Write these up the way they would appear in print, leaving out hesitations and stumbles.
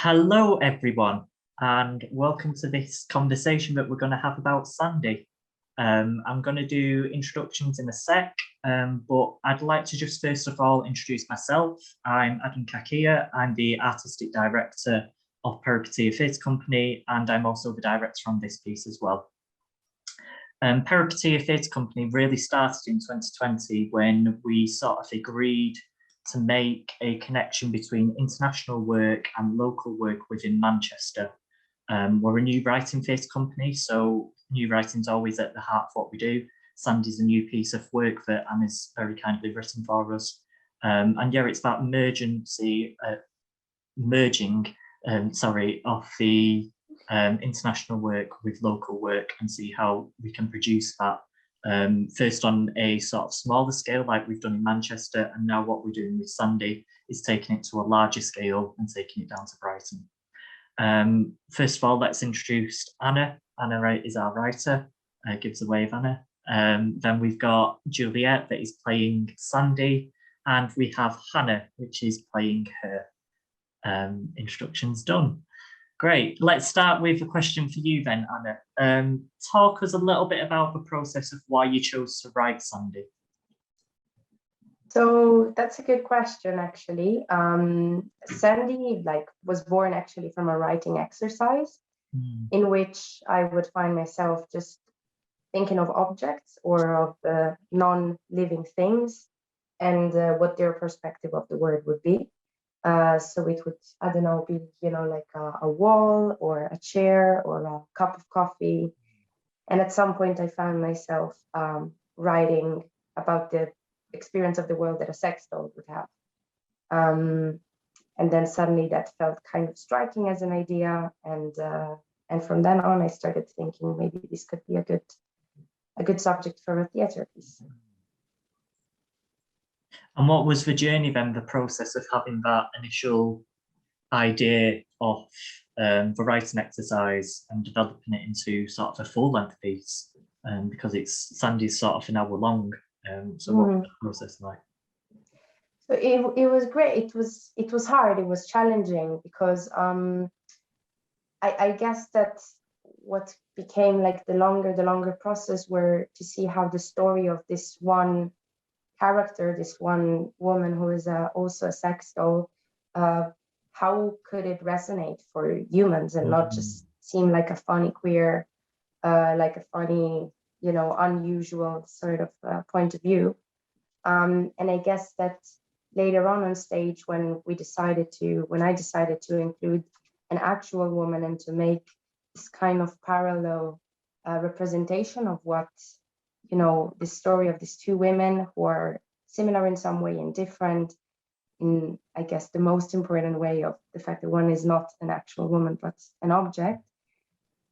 Hello, everyone, and welcome to this conversation that we're going to have about Sandy. I'm going to do introductions in a sec, but I'd like to just first of all introduce myself. I'm Adam Kakia. I'm the Artistic Director of Peripateia Theatre Company, and I'm also the director on this piece as well. Peripateia Theatre Company really started in 2020 when we sort of agreed to make a connection between international work and local work within Manchester. We're a new writing theatre company, so new writing's always at the heart of what we do. Sandy's a new piece of work that Anna's very kindly written for us. And yeah, it's about merging of the international work with local work and see how we can produce that. First on a sort of smaller scale like we've done in Manchester, and now what we're doing with Sandy is taking it to a larger scale and taking it down to Brighton. First of all, let's introduce Anna. Anna is our writer. Gives a wave, Anna. Then we've got Juliet that is playing Sandy, and we have Hannah, which is playing her. Introductions done. Great. Let's start with a question for you then, Anna. Talk us a little bit about the process of why you chose to write Sandy. So that's a good question, actually. Sandy was born actually from a writing exercise in which I would find myself just thinking of objects or of non-living things and what their perspective of the word would be. So it would, I don't know, be, like a wall or a chair or a cup of coffee. And at some point I found myself writing about the experience of the world that a sex doll would have. And then suddenly that felt kind of striking as an idea. And from then on, I started thinking maybe this could be a good subject for a theatre piece. And what was the journey then, the process of having that initial idea of the writing exercise and developing it into sort of a full-length piece? Because Sandy's sort of an hour long. So what was the process like? So it was great. It was hard. It was challenging because I guess that what became like the longer process were to see how the story of this one character, this one woman who is also a sex doll, how could it resonate for humans and not just seem like a funny queer, like a funny, unusual sort of point of view. And I guess that later on stage when I decided to include an actual woman and to make this kind of parallel representation of what, the story of these two women who are similar in some way and different in, I guess, the most important way of the fact that one is not an actual woman, but an object,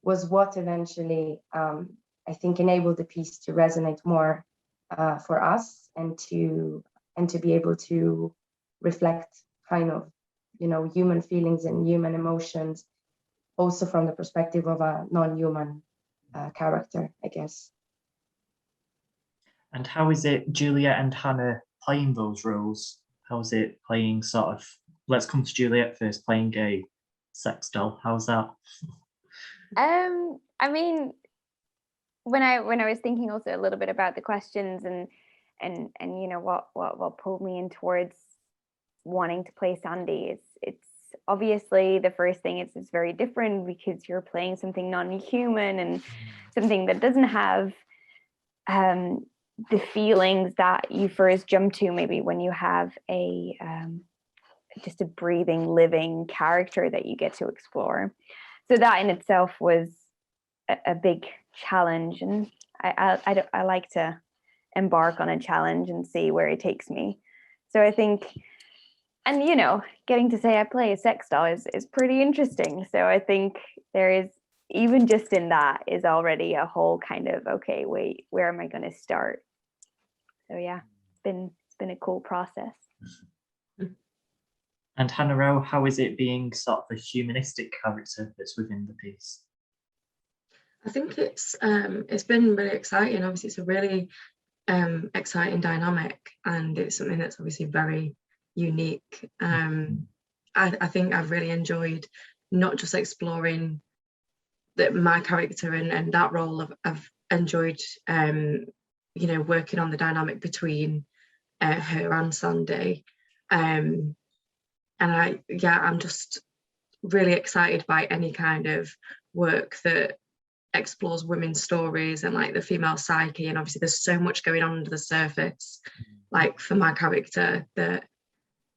was what eventually, I think, enabled the piece to resonate more for us and to be able to reflect kind of, human feelings and human emotions, also from the perspective of a non-human character, I guess. And how is it Juliet and Hannah playing those roles? How is it playing sort of, let's come to Juliet first, playing a sex doll. How's that? I mean, when I was thinking also a little bit about the questions and what pulled me in towards wanting to play Sandy, it's obviously the first thing it's very different because you're playing something non-human and something that doesn't have the feelings that you first jump to maybe when you have a just a breathing, living character that you get to explore. So that in itself was a big challenge, and I like to embark on a challenge and see where it takes me. So I think, and getting to say I play a sex doll is pretty interesting. So I think there is, even just in that is already a whole kind of, okay, wait, where am I going to start? So yeah, it's been a cool process. And Hannah, how is it being sort of a humanistic character that's within the piece? I think it's been really exciting. Obviously, it's a really exciting dynamic, and it's something that's obviously very unique. I think I've really enjoyed not just exploring my character and that role. I've enjoyed you know, working on the dynamic between her and Sandy, and I'm just really excited by any kind of work that explores women's stories and like the female psyche. And obviously there's so much going on under the surface, like for my character, that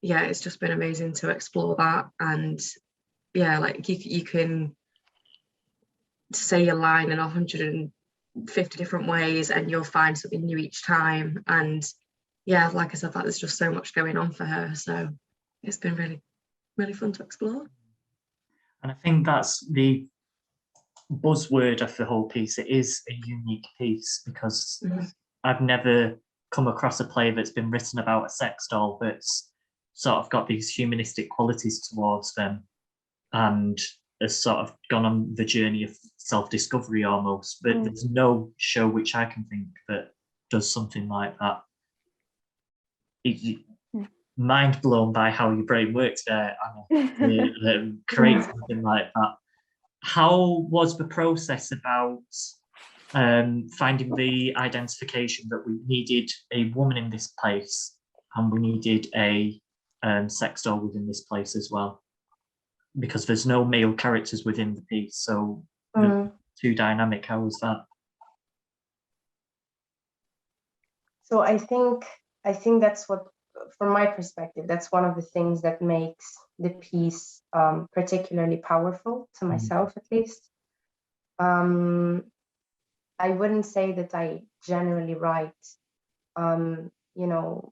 yeah, it's just been amazing to explore that. And yeah, like you can say a line in 150 different ways and you'll find something new each time. And yeah, like I said, like there's just so much going on for her, so it's been really, really fun to explore. And I think that's the buzzword of the whole piece. It is a unique piece because I've never come across a play that's been written about a sex doll that's sort of got these humanistic qualities towards them and has sort of gone on the journey of self-discovery almost. But there's no show which I can think that does something like that. Mind blown by how your brain works there, Anna, to create something like that. How was the process about finding the identification that we needed a woman in this place and we needed a sex doll within this place as well? Because there's no male characters within the piece, so the two dynamic, how was that? So I think that's what, from my perspective, that's one of the things that makes the piece particularly powerful to myself, at least. I wouldn't say that I generally write, you know,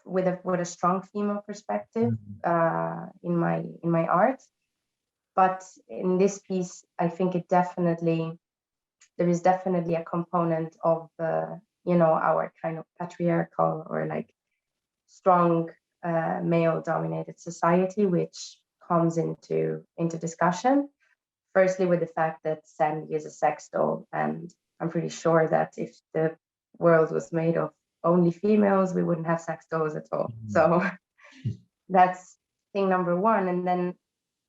with a strong female perspective in my art, but in this piece, I think there is definitely a component of you know, our kind of patriarchal or like strong male-dominated society, which comes into discussion. Firstly, with the fact that Sandy is a sex doll, and I'm pretty sure that if the world was made of only females, we wouldn't have sex dolls at all. So that's thing number one. And then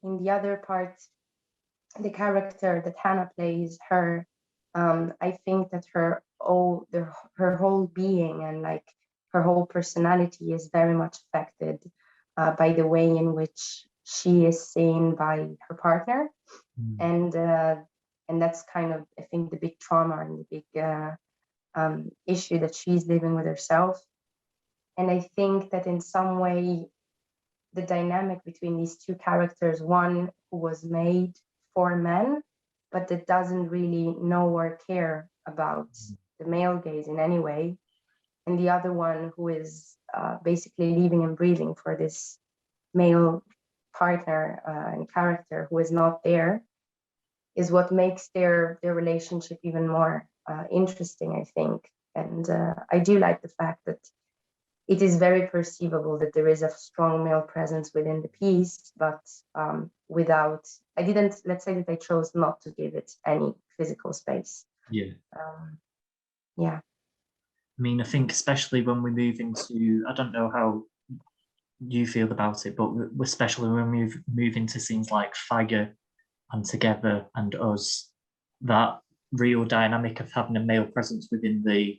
in the other part, the character that Hannah plays, her, I think that her whole being and like her whole personality is very much affected by the way in which she is seen by her partner. And that's kind of, I think, the big trauma and the big issue that she's living with herself. And I think that in some way, the dynamic between these two characters, one who was made for men, but that doesn't really know or care about the male gaze in any way, and the other one who is basically living and breathing for this male partner and character who is not there, is what makes their relationship even more interesting, I think. And I do like the fact that it is very perceivable that there is a strong male presence within the piece, but without, let's say that I chose not to give it any physical space. Yeah. Yeah. I mean, I think especially when we move into, I don't know how you feel about it, but especially when we move into scenes like Fire and Together and Us, that real dynamic of having a male presence within the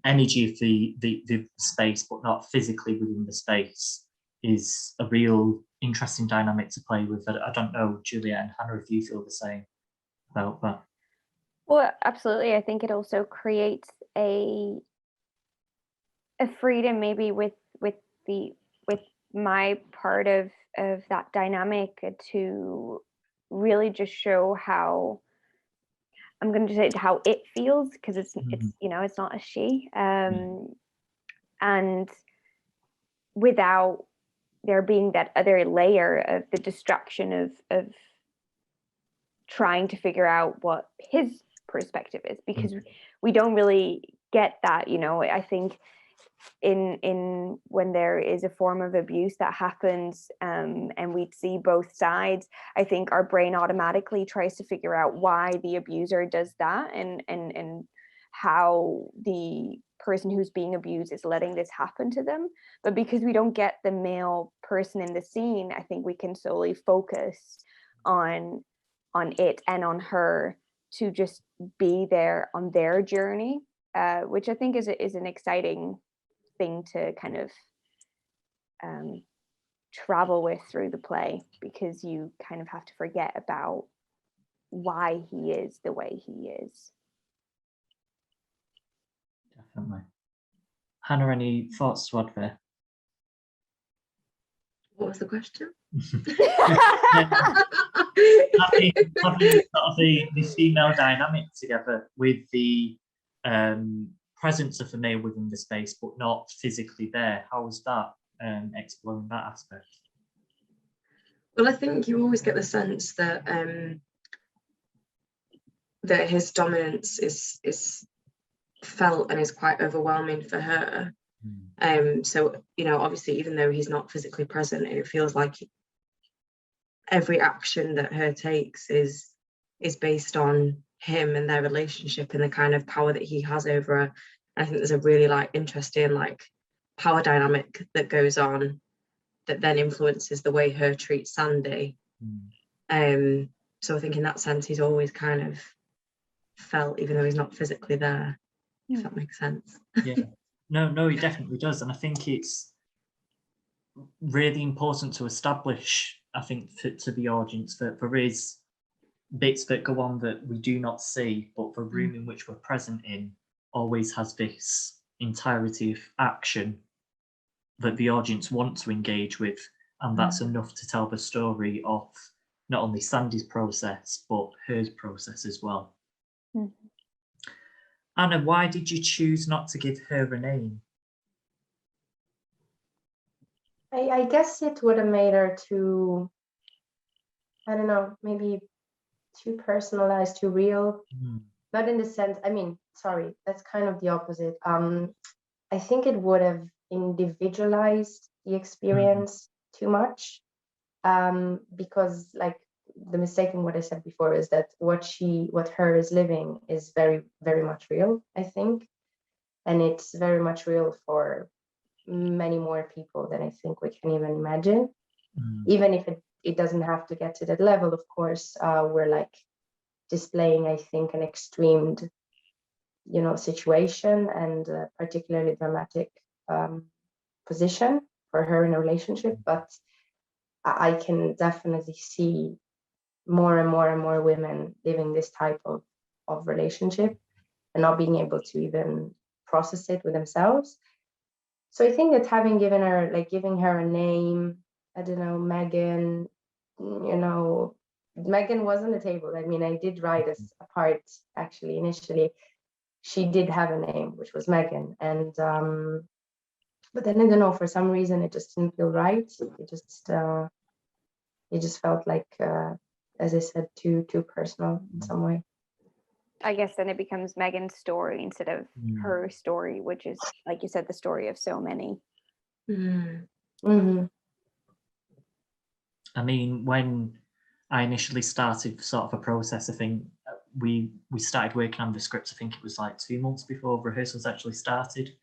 energy of the space, but not physically within the space, is a real interesting dynamic to play with. I don't know, Juliet and Hannah, if you feel the same about that. Well, absolutely. I think it also creates a freedom maybe with my part of that dynamic to really just show how, I'm going to say how it feels, because it's you know, it's not a she, and without there being that other layer of the distraction of trying to figure out what his perspective is, because we don't really get that, you know. I think in when there is a form of abuse that happens, and we see both sides, I think our brain automatically tries to figure out why the abuser does that, and how the person who's being abused is letting this happen to them. But because we don't get the male person in the scene, I think we can solely focus on it and on her to just be there on their journey, which I think is an exciting thing to kind of travel with through the play, because you kind of have to forget about why he is the way he is. Definitely. Hannah, any thoughts to add there? What was the question? having sort of the female dynamic together with the presence of the male within the space, but not physically there. How was that, exploring that aspect? Well, I think you always get the sense that that his dominance is felt and is quite overwhelming for her. So, you know, obviously, even though he's not physically present, it feels like every action that her takes is based on him and their relationship and the kind of power that he has over her. And I think there's a really interesting power dynamic that goes on that then influences the way her treats Sandy. So I think in that sense he's always kind of felt, even though he's not physically there, if that makes sense. Yeah, no, he definitely does. And I think it's really important to establish, I think, to the audience that there is bits that go on that we do not see, but the room in which we're present in always has this entirety of action that the audience want to engage with, and that's enough to tell the story of not only Sandy's process but hers process as well. Anna, why did you choose not to give her a name? I guess it would have made her too, I don't know, maybe too personalized, too real. Not in the sense, I mean, sorry, that's kind of the opposite. I think it would have individualized the experience too much, because the mistake in what I said before is that what her is living is very, very much real, I think. And it's very much real for many more people than I think we can even imagine. Even if it doesn't have to get to that level, of course. We're displaying, I think, an extreme, situation and particularly dramatic position for her in a relationship. But I can definitely see more and more and more women living this type of relationship and not being able to even process it with themselves. So I think that giving her a name, I don't know, Megan, Megan was on the table. I mean, I did write a part actually initially. She did have a name, which was Megan. And but then I don't know, for some reason it just didn't feel right. It just felt like, as I said, too personal in some way. I guess then it becomes Megan's story instead of her story, which is, like you said, the story of so many. I mean, when I initially started sort of a process, I think we started working on the script, I think it was 2 months before rehearsals actually started.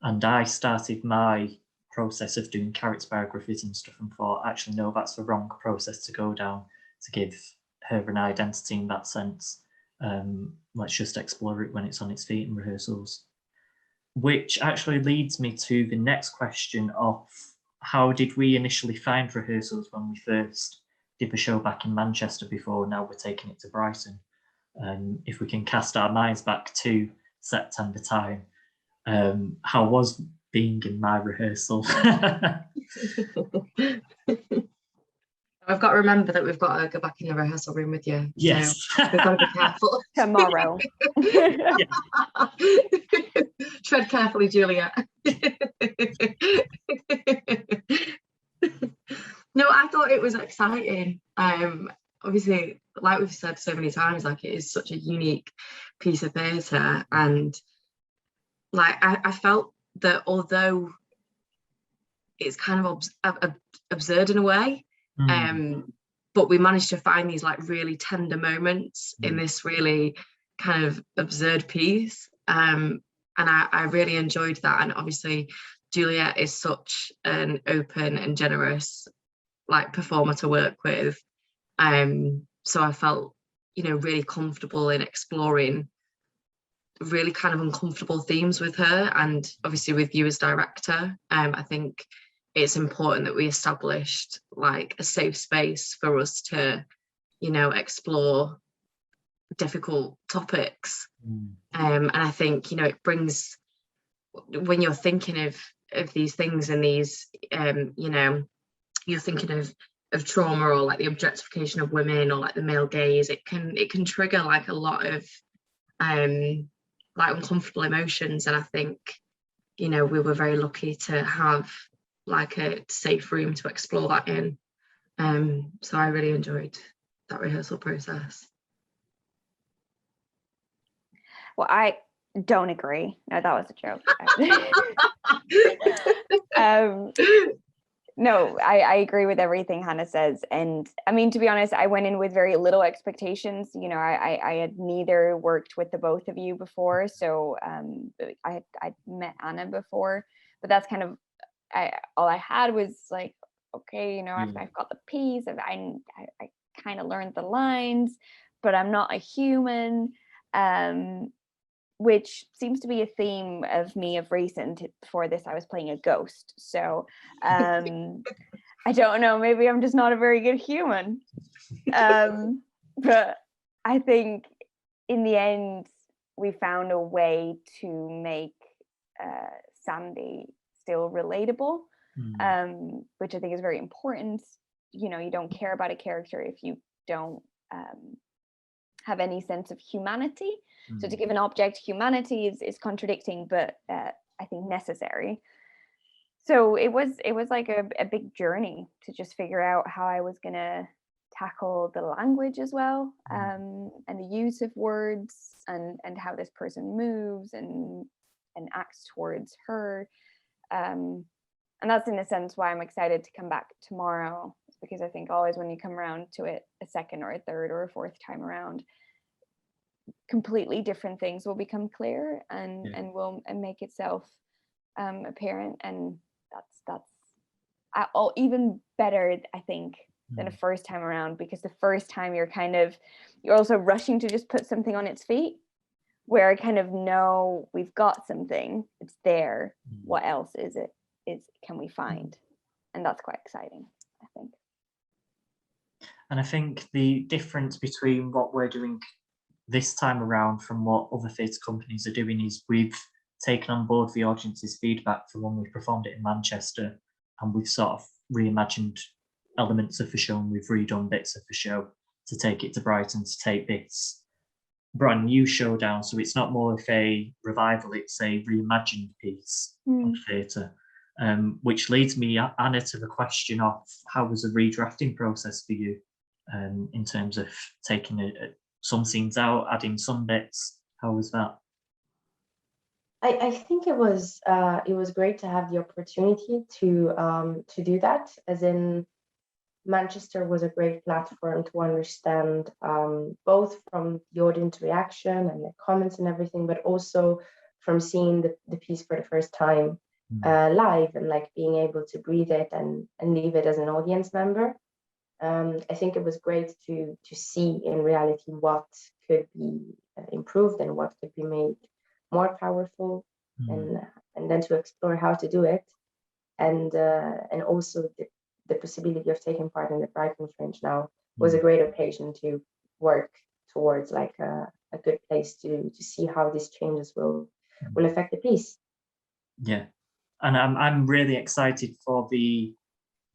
And I started my process of doing character biographies and stuff and thought, actually, no, that's the wrong process to go down to give her an identity in that sense. Let's just explore it when it's on its feet in rehearsals. Which actually leads me to the next question of how did we initially find rehearsals when we first did the show back in Manchester before now we're taking it to Brighton? If we can cast our minds back to September time, how was being in my rehearsal? I've got to remember that we've got to go back in the rehearsal room with you. Yes. So we've got to be careful. Tomorrow. Tread carefully, Julia. No, I thought it was exciting. Obviously, like we've said so many times, it is such a unique piece of theatre, and I felt that although it's kind of absurd in a way, but we managed to find these really tender moments in this really kind of absurd piece. I really enjoyed that. And obviously Juliet is such an open and generous like performer to work with. So I felt, you know, really comfortable in exploring really kind of uncomfortable themes with her, and obviously with you as director. I think it's important that we established like a safe space for us to, you know, explore difficult topics. And I think, you know, it brings, when you're thinking of these things and these, you know, you're thinking of trauma or like the objectification of women or like the male gaze, it can trigger like a lot of like uncomfortable emotions. And I think, you know, we were very lucky to have like a safe room to explore that in. So I really enjoyed that rehearsal process. Well, I don't agree. No, that was a joke. No, I agree with everything Hannah says. And I mean, to be honest, I went in with very little expectations. You know, I had neither worked with the both of you before. So I'd met Anna before, but that's kind of, all I had was like, okay, you know, I've got the piece, I kind of learned the lines, but I'm not a human. Which seems to be a theme of me of recent. Before this, I was playing a ghost. So I don't know, maybe I'm just not a very good human. But I think in the end, we found a way to make Sandy still relatable, which I think is very important. You know, you don't care about a character if you don't have any sense of humanity. So to give an object humanity is contradicting, but I think necessary. So it was like a big journey to just figure out how I was gonna tackle the language as well, and the use of words, and how this person moves and acts towards her. And that's in a sense why I'm excited to come back tomorrow, because I think always when you come around to it a second or a third or a fourth time around, completely different things will become clear and will make itself apparent. And that's all even better, I think, than a first time around, because the first time you're also rushing to just put something on its feet, where I kind of know we've got something, it's there, what else can we find? And that's quite exciting, I think. And I think the difference between what we're doing this time around from what other theatre companies are doing is we've taken on board the audience's feedback from when we performed it in Manchester, and we've sort of reimagined elements of the show, and we've redone bits of the show to take it to Brighton, to take this brand new show down. So it's not more of a revival, it's a reimagined piece of theatre. Which leads me, Anna, to the question of how was the redrafting process for you, in terms of taking some scenes out, adding some bits? How was that? I think it was great to have the opportunity to do that. As in, Manchester was a great platform to understand both from the audience reaction and the comments and everything, but also from seeing the piece for the first time live, and like being able to breathe it and leave it as an audience member. I think it was great to see in reality what could be improved and what could be made more powerful, and then to explore how to do it, and also the possibility of taking part in the Brighton Fringe now was a great occasion to work towards like a good place to see how these changes will affect the piece. Yeah, and I'm really excited for the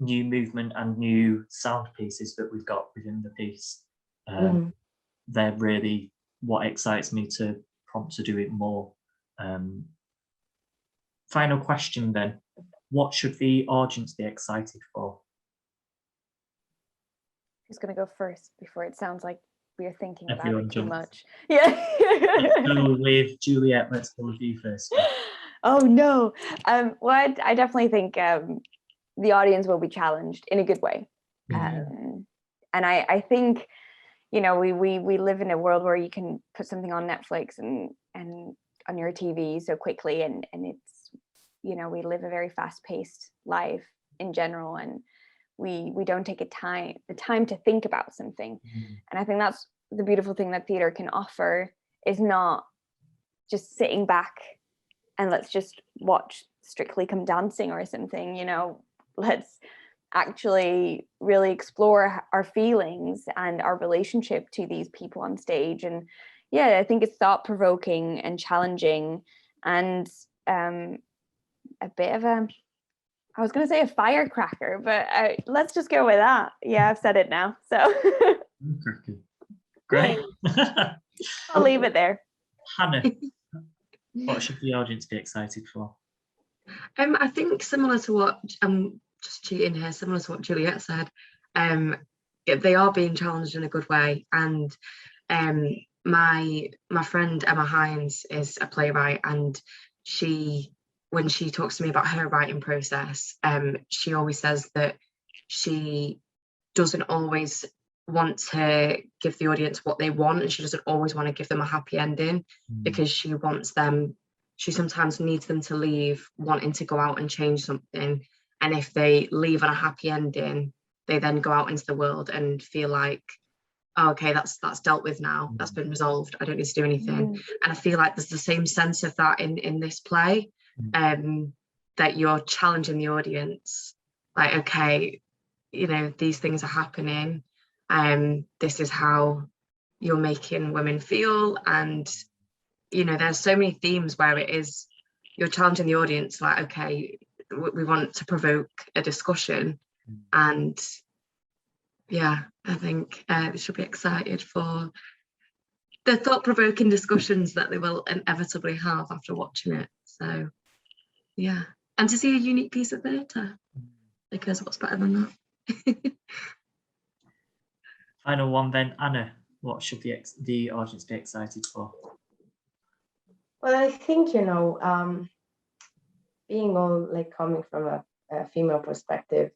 new movement and new sound pieces that we've got within the piece. They're really what excites me to prompt to do it more. Final question then, what should the audience be excited for? Who's going to go first before it sounds like we're thinking Everyone about it too jumps. much? Yeah. Let's go with Juliet. Let's go with you first. Oh no. Well, I definitely think the audience will be challenged in a good way. And I think, you know, we live in a world where you can put something on Netflix and on your TV so quickly, and it's, you know, we live a very fast-paced life in general, and we don't take the time to think about something. And I think that's the beautiful thing that theater can offer, is not just sitting back and let's just watch Strictly Come Dancing or something, you know. Let's actually really explore our feelings and our relationship to these people on stage. And yeah, I think it's thought-provoking and challenging, and a bit of a, I was going to say a firecracker, but let's just go with that. Yeah, I've said it now, so Great. I'll leave it there. Hannah, what should the audience be excited for? I think similar to what, I'm just cheating here, similar to what Juliet said, they are being challenged in a good way. And my friend Emma Hines is a playwright, and when she talks to me about her writing process, she always says that she doesn't always want to give the audience what they want, and she doesn't always want to give them a happy ending, because she sometimes needs them to leave wanting to go out and change something. And if they leave on a happy ending, they then go out into the world and feel like, oh, okay, that's dealt with now, that's been resolved, I don't need to do anything. And I feel like there's the same sense of that in this play, that you're challenging the audience, like, okay, you know, these things are happening, this is how you're making women feel. And you know, there's so many themes where it is, you're challenging the audience, like, okay, we want to provoke a discussion. And yeah, I think they should be excited for the thought-provoking discussions that they will inevitably have after watching it. So yeah, and to see a unique piece of theatre, because what's better than that? Final one then, Anna, what should the audience be excited for? Well, I think, you know, being all like coming from a female perspective,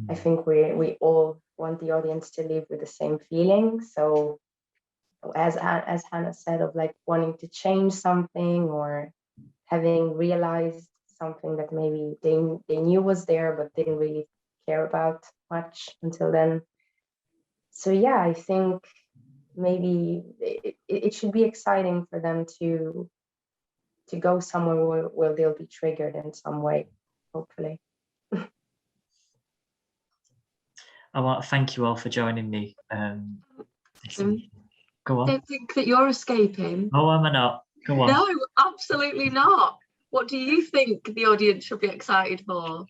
I think we all want the audience to leave with the same feeling. So as Hannah said, of like wanting to change something, or having realized something that maybe they knew was there but didn't really care about much until then. So yeah, I think maybe it should be exciting for them to go somewhere where they'll be triggered in some way, hopefully. I want to thank you all for joining me. Go on. I don't think that you're escaping. Oh, am I not? Go on. No, absolutely not. What do you think the audience should be excited for?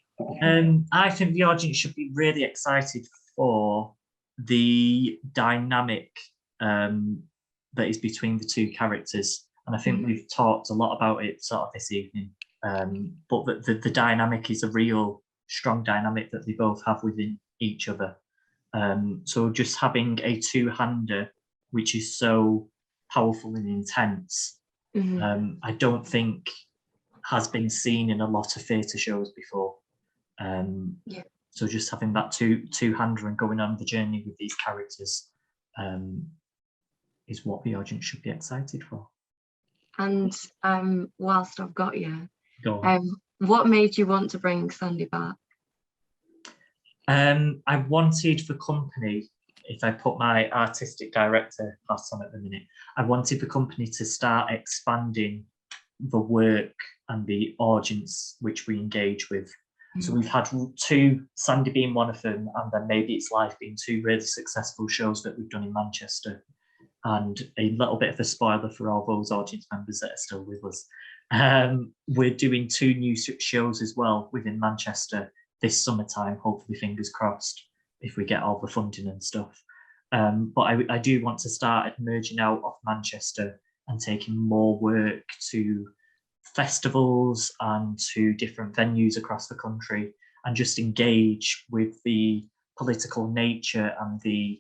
I think the audience should be really excited for the dynamic that is between the two characters. And I think we've talked a lot about it sort of this evening. But the dynamic is a real strong dynamic that they both have within each other. So just having a two-hander, which is so powerful and intense, I don't think has been seen in a lot of theatre shows before. So just having that two-hander and going on the journey with these characters is what the audience should be excited for. And whilst I've got you, Go on. What made you want to bring Sandy back? I wanted the company, if I put my artistic director hat on at the minute, I wanted the company to start expanding the work and the audience which we engage with. So we've had two, Sandy being one of them, and then Maybe It's Life being two really successful shows that we've done in Manchester. And a little bit of a spoiler for all those audience members that are still with us. We're doing two new shows as well within Manchester this summertime, hopefully, fingers crossed, if we get all the funding and stuff. But I do want to start merging out of Manchester and taking more work to festivals and to different venues across the country, and just engage with the political nature and the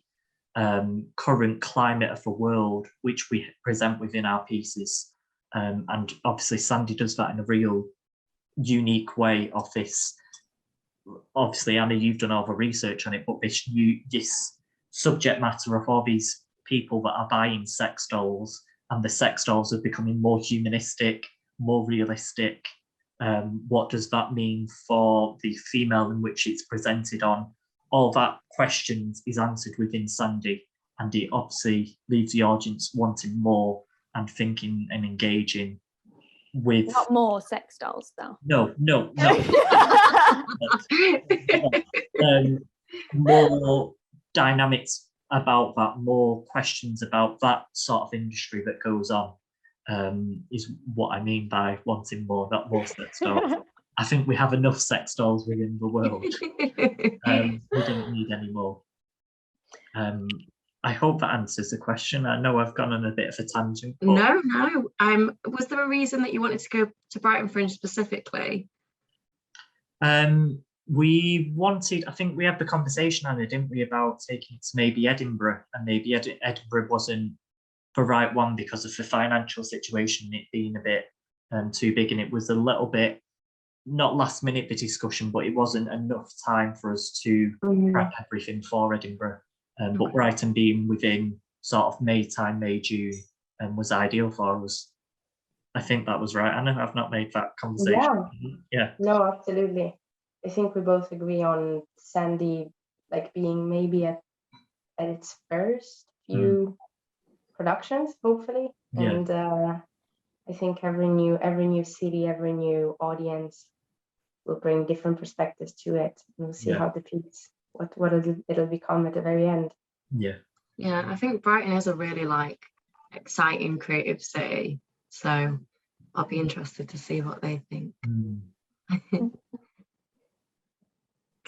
current climate of the world, which we present within our pieces. And obviously Sandy does that in a real unique way of this. Obviously, Anna, you've done all the research on it, but this subject matter of all these people that are buying sex dolls and the sex dolls are becoming more humanistic, more realistic. What does that mean for the female in which it's presented on? All that questions is answered within Sandy, and it obviously leaves the audience wanting more and thinking and engaging with. Not more sex dolls, though. No. More dynamics about that, more questions about that sort of industry that goes on, is what I mean by wanting more, not more sex dolls. I think we have enough sex dolls within the world. We don't need any more. I hope that answers the question. I know I've gone on a bit of a tangent. No. Was there a reason that you wanted to go to Brighton Fringe specifically? We wanted, I think we had the conversation, Anna, didn't we, about taking it to maybe Edinburgh, and maybe Edinburgh wasn't the right one because of the financial situation, it being a bit too big, and it was a little bit, not last minute the discussion, but it wasn't enough time for us to prep everything for Edinburgh. But Brighton being within sort of May, June, was ideal for us. I think that was right, Anna. I've not made that conversation. Yeah. No, absolutely. I think we both agree on Sandy like being maybe at its first few productions, hopefully. Yeah. And I think every new city, every new audience will bring different perspectives to it. And we'll see how the piece, what it'll become at the very end. Yeah. Yeah, I think Brighton is a really like exciting creative city. So I'll be interested to see what they think.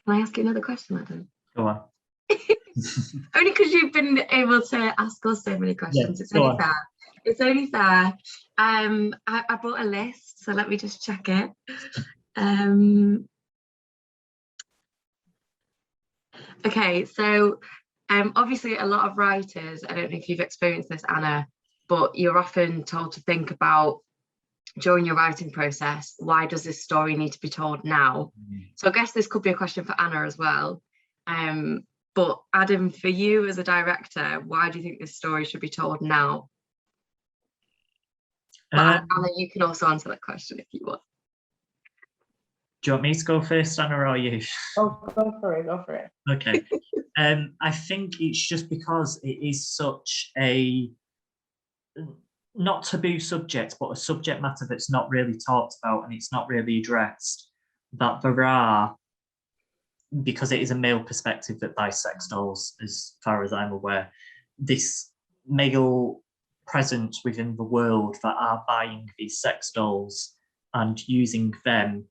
Can I ask you another question, Adam? Go on. Only because you've been able to ask us so many questions. It's only fair. It's only fair. I brought a list, so let me just check it. Okay, so obviously a lot of writers, I don't know if you've experienced this, Anna, but you're often told to think about during your writing process, why does this story need to be told now? So I guess this could be a question for Anna as well. But Adam, for you as a director, why do you think this story should be told now? But Anna, you can also answer that question if you want. Do you want me to go first, Anna, or you? Oh, go for it. Okay. I think it's just because it is such a not taboo subject, but a subject matter that's not really talked about and it's not really addressed, that there are, because it is a male perspective that buys sex dolls, as far as I'm aware, this male presence within the world that are buying these sex dolls and using them,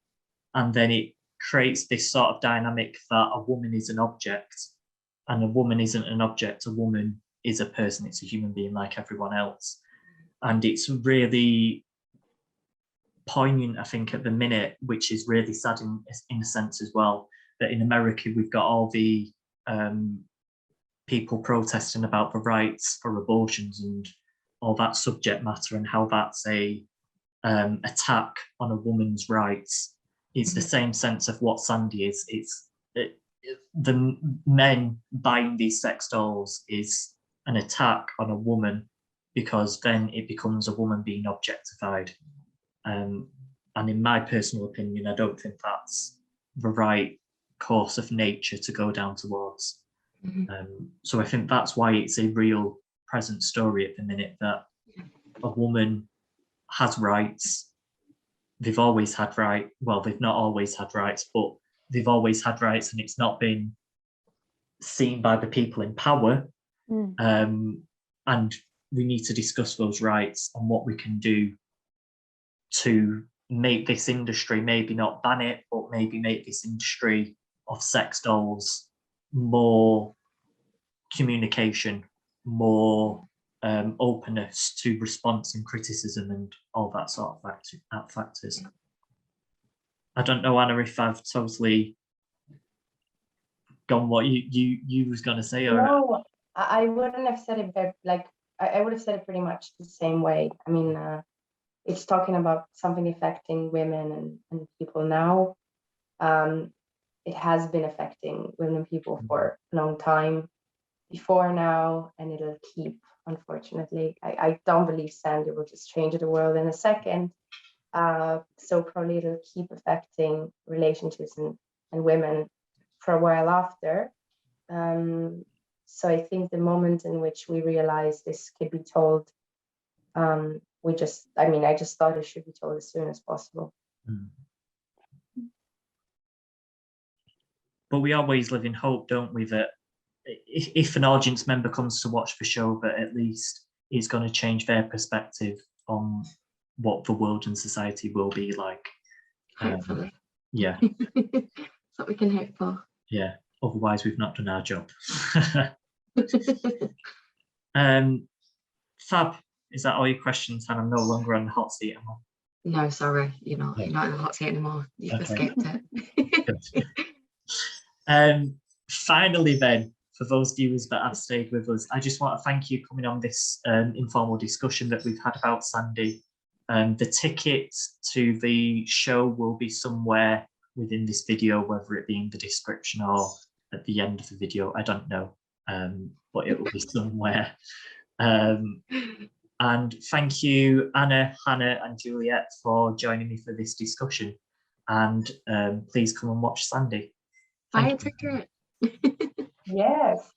and then it creates this sort of dynamic that a woman is an object, and a woman isn't an object, a woman is a person, it's a human being like everyone else. And it's really poignant, I think, at the minute, which is really sad in a sense as well, that in America we've got all the people protesting about the rights for abortions and all that subject matter, and how that's a attack on a woman's rights. It's the same sense of what Sandy is. It's the men buying these sex dolls is an attack on a woman, because then it becomes a woman being objectified. And in my personal opinion, I don't think that's the right course of nature to go down towards. So I think that's why it's a real present story at the minute, that a woman has rights. They've always had rights. Well, they've not always had rights, but they've always had rights, and it's not been seen by the people in power. And we need to discuss those rights and what we can do to make this industry, maybe not ban it, but maybe make this industry of sex dolls more communication, more openness to response and criticism and all that sort of factors. I don't know, Anna, if I've totally gone what you was going to say. Or no, I wouldn't have said it like I would have said it pretty much the same way. I mean, it's talking about something affecting women and people now. It has been affecting women and people for a long time before now, and it'll keep unfortunately. I don't believe Sandy will just change the world in a second. So probably it'll keep affecting relationships and women for a while after. So I think the moment in which we realize this could be told, I just thought it should be told as soon as possible. But we always live in hope, don't we, that if an audience member comes to watch the show, that at least it's going to change their perspective on what the world and society will be like. Hopefully. Yeah. That's what we can hope for. Yeah. Otherwise, we've not done our job. Fab, is that all your questions? And I'm no longer on the hot seat, am I? No, sorry, you're not in the hot seat anymore. You've escaped it. Finally then, for those viewers that have stayed with us, I just want to thank you coming on this informal discussion that we've had about Sandy. The tickets to the show will be somewhere within this video, whether it be in the description or at the end of the video, I don't know, but it will be somewhere. And thank you, Anna, Hannah and Juliet, for joining me for this discussion. And please come and watch Sandy. Fire ticket. Yes.